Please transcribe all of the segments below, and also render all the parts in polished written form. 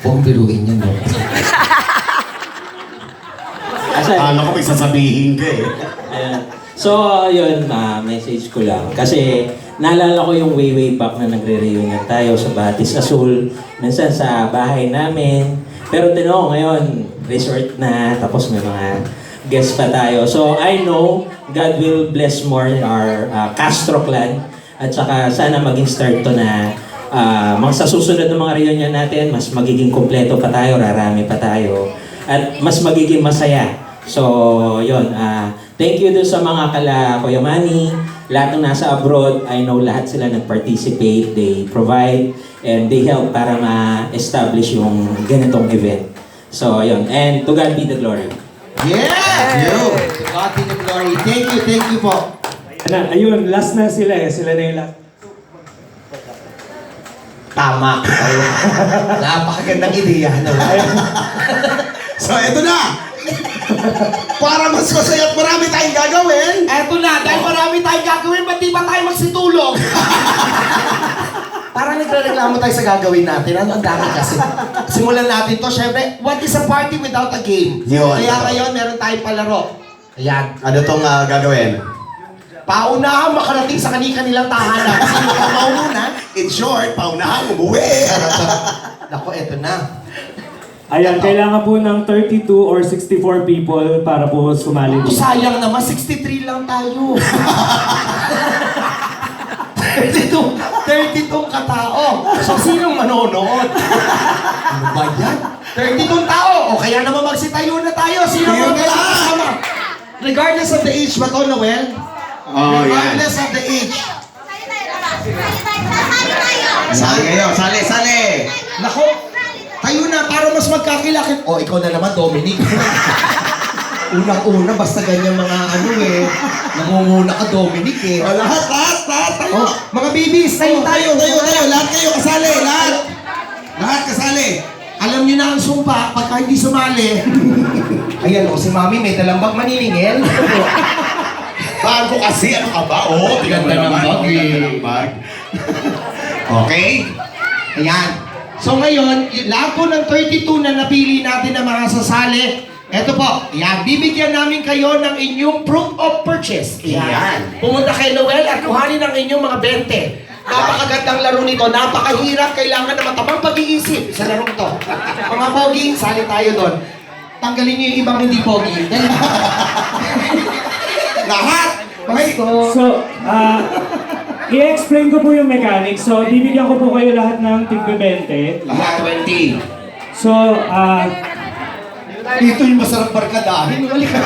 Huwag biruin yan, no? Alam ko may sasabihin ka eh. So, yun, message ko lang. Kasi, naalala ko yung way back na nagre-reunion tayo sa Batis Azul. Minsan sa bahay namin. Pero tino, ngayon, resort na. Tapos may mga guests pa tayo. So, I know God will bless more our Castro clan. At saka, sana maging start to na sa susunod ng mga reunion natin, mas magiging kumpleto pa tayo, rarami pa tayo. At mas magiging masaya. So, yun. Thank you dun sa mga Kuya Manny, lahat ng nasa abroad. I know lahat sila nag-participate, they provide, and they help para ma-establish yung ganitong event. So, yun. And to God be the glory. Yeah! Yo! To God be the glory. Thank you po. Ayun, last na sila eh. Sila na yung last. Tama. Napakagandang ideya. No? So, eto na! Para mas masaya at marami tayong gagawin. Eto na, dahil marami tayong gagawin, ba't di ba tayo magsitulog? Parang nagreklamo tayo sa gagawin natin. Ang dami kasi. Simulan natin to. Siyempre, what is a party without a game? Yun. Kaya ngayon, meron tayong palaro. Ayan. Ano tong gagawin? Paunahan makarating sa kanilang tahanan. Sino ka mauna? In short, paunahan umuwi. Naku, eto na. Ayan, kailangan po ng 32 or 64 people para po sumali Oh, dito. sayang naman, 63 lang tayo. 32 katao. So, sinong manonood? Ano ba yan? 32 tao. O kaya naman magsitayo na tayo. Sino Yun mga na. kasama? Regardless of the age ba to, Noel? Oh, yan. Regardless of the age. Sali kayo, sali! Nako, tayo na para mas magkakilakit. O, ikaw na naman, Dominic. Unang-una, basta ganyan mga nangunguna ka, Dominic eh. O, lahat, tayo. Oh, mga babies, tayo. Lahat kayo, kasali, lahat. Lahat kasali. Alam niyo na ang sumpa, pagka hindi sumali. Ayan o, si Mami may dalang bag maniningil. Bago kasi, ano ka ba? Oh, Ganda ng bag, eh. Ganda ng bag. Okay? Ayan. So ngayon, lahat po ng 32 na napili natin na mga sasali, eto po, yan, bibigyan namin kayo ng inyong proof of purchase. Yan. Pumunta kay Noel at kuhanin ang inyong mga 20. Napakagandang laro nito, napakahirap, kailangan na matamang pag-iisip sa laro ito. Mga pogi, sali tayo doon. Tanggalin niyo yung ibang hindi pogi. Lahat! Okay? So, i-explain ko po yung mechanics. So, bibigyan ko po kayo lahat ng tig-20. Lahat 20. So, Dito yung masarap barkadahin. Wali ka.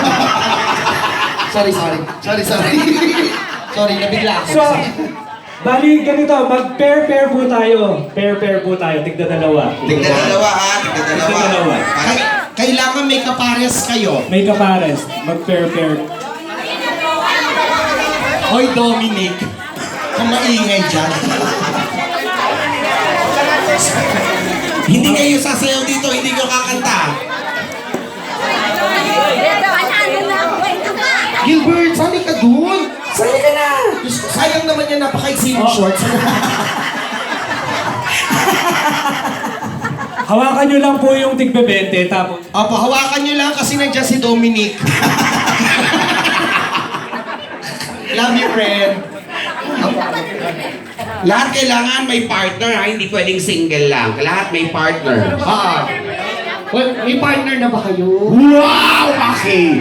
Sorry. Sorry, nabigla ako. so, bali ganito, mag-pair-pair po tayo. Pair-pair po tayo, tigda-dalawa. Tignan dalawa ha, tignan dalawa. Tignan-dalawa. Kailangan may kapares kayo. May kapares, mag-pair-pair. Hoy, Dominic. Kung maingay dyan. Hindi kayo sasayaw dito, hindi ko kakanta. Gilbert, sali ka dun. Sali ka na. Diyos ko, sayang naman yan, napaka-extreme shorts. Hawakan nyo lang po yung tig-20, tapos Opo, hawakan nyo lang kasi nandiyan si Dominic. Love you, friend. Lahat kailangan may partner ha, hindi pwedeng single lang. Lahat may partner. Well, may partner na ba kayo? Wow! Okay.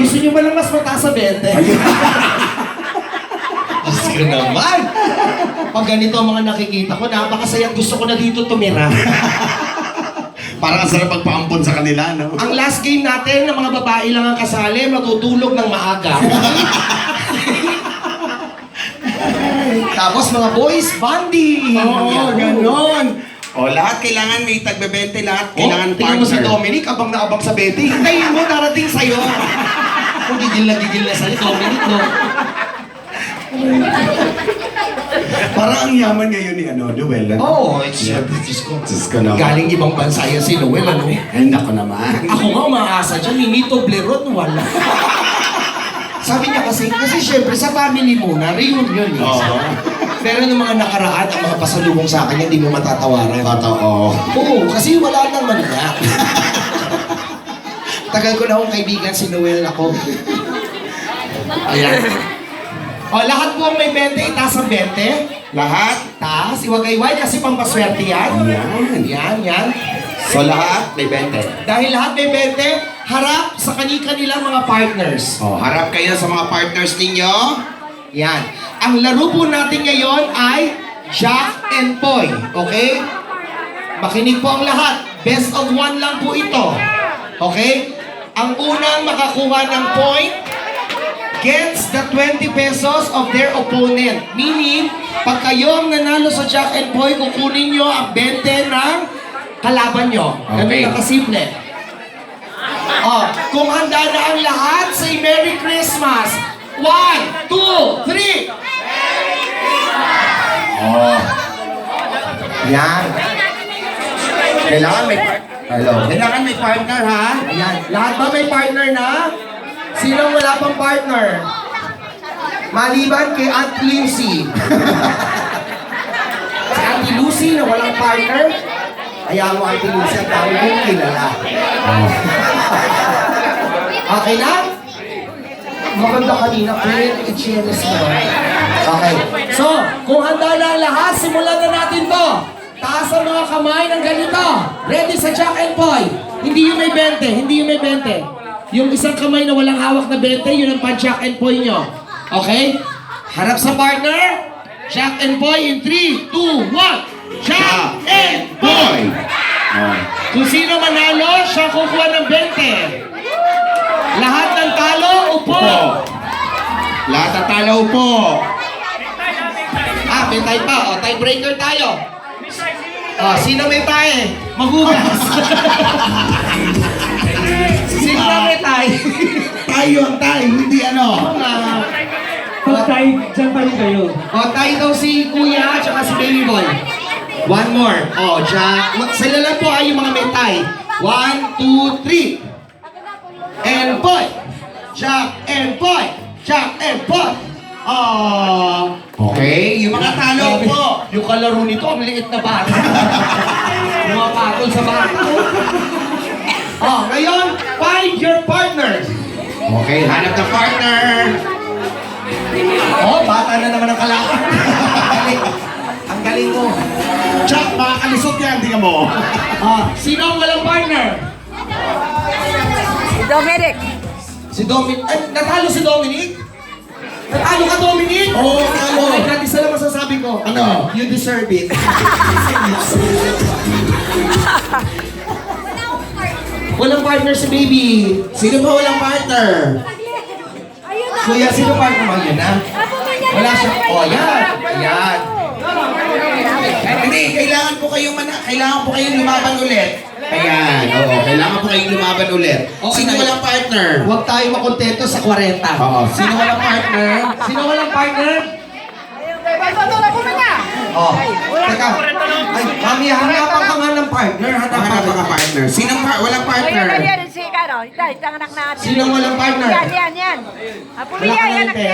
Gusto nyo ba lang mas mataas sa 20? Diyos ko naman. Pag ganito ang mga nakikita ko, napakasaya. Gusto ko na dito tumira. Parang ang sarap pagpaampon sa kanila, no? Ang last game natin, ng mga babae lang ang kasali, matutulog ng maaga. Tapos mga boys, bonding. Oo, ganon. O, lahat kailangan may tagbe-20, lahat kailangan Tingnan mo si partner. Dominic, abang na abang sa betting. Hintayin mo, darating sa'yo. Kung gigil na sa'yo, Dominic, no? Parang ang yaman ngayon ni Noel. Oo, it's Diyos ko naman. galing ibang bansa yan si Noel, ano? Ay, nako naman. Ako nga umaasa dyan, hindi Toblerone, wala. Sabi niya kasi syempre sa family muna, reunion eh. Oo. Pero nung mga nakaraan, ang mga pasalubong sa akin, hindi mo matatawaran. Totoo. Oo, kasi wala nang maniya. Tagal ko na akong kaibigan, si Noel ako. Ayan. O, lahat po ang may 20, itaas ang 20. Lahat? Taas, iwagayway kasi pampaswerte yan. Yan. So lahat may 20. Dahil lahat may 20, harap sa kani-kanilang mga partners. Oh, harap kayo sa mga partners ninyo. Yan. Ang laro po natin ngayon ay Jack and Poy. Okay? Makinig po ang lahat. Best of one lang po ito. Okay? Ang unang makakuha ng point gets the 20 pesos of their opponent. Meaning, pag kayo ang nanalo sa Jack and Poy, kukunin nyo ang 20 ng kalaban nyo. Ganun Okay. lang kasimple. Oh, kung handa na ang lahat, say Merry Christmas. 1, 2, 3. Oh. Yan. Kailangan may Hello. Kailangan may partner, ha? Ayan. Lahat ba may partner na? Sino wala pang partner? Maliban kay Aunt Lucy. Si Auntie Lucy na walang partner. Ayaw mo Auntie Lucy, ang dami mong kilala. Okay na? Maganda kanina, pero i-cheers mo. Okay. So, kung handa na ang lahat, simulan na natin to. Taas ang mga kamay ng ganito. Ready sa Jack and Poy. Hindi yung may 20. Yung isang kamay na walang hawak na 20, yun ang pan-Jack and Poy nyo. Okay? Harap sa partner. Jack and Poy in 3, 2, 1. Jack and Poy! Oh. Kung sino manalo, siya kukuha ng 20. Lahat ng talo, upo. Lahat ng talo po. Ah, may tie pa. O, tiebreaker tayo. O, sino may tie? Maghugas. Sino na may tie? Tayo ang tayo, hindi ano. Pag tayo, dyan pa rin kayo. O, tie daw si Kuya at saka si Baby Boy. One more. O, Jack. Sila lang po ay yung mga may tie. 1, 2, 3. And Boy. Jack and Boy. Jack and Boy. Okay, yung mga talo po. Yung kalaro nito, ang liit na bata. Mga patol sa bata. Ngayon, find your partners. Okay, hanap ng partner. Bata na naman ang kalaban. Ang galing mo. Chuck, makakalisot yan, tingnan mo. Sino ang walang partner? Dominic. Si Dominic. Ay, natalo si Dominic? Natalo ka, Dominic? Oo, natalo. Okay, kahit isa lang masasabi ko. Ano? You deserve it. Walang partner si Baby. Sino ba walang partner? Kuya, sino partner mo? Yun na. Wala siya. Yan. Yan. Hindi, kailangan po kayong lumaban ulit. Ayan, oo, kailangan po kayong lumaban ulit. Okay, Sino tayo. walang partner? Huwag tayo makontento sa 40. Oo, sino walang partner? Sino walang partner? Teka. Ay, mami, hanapan ka nga ng partner. Hanap Hanapan ka partner. Sinong walang partner? Si Karo, ito, anak natin. Sino walang partner? Yan. Wala ka ng pera.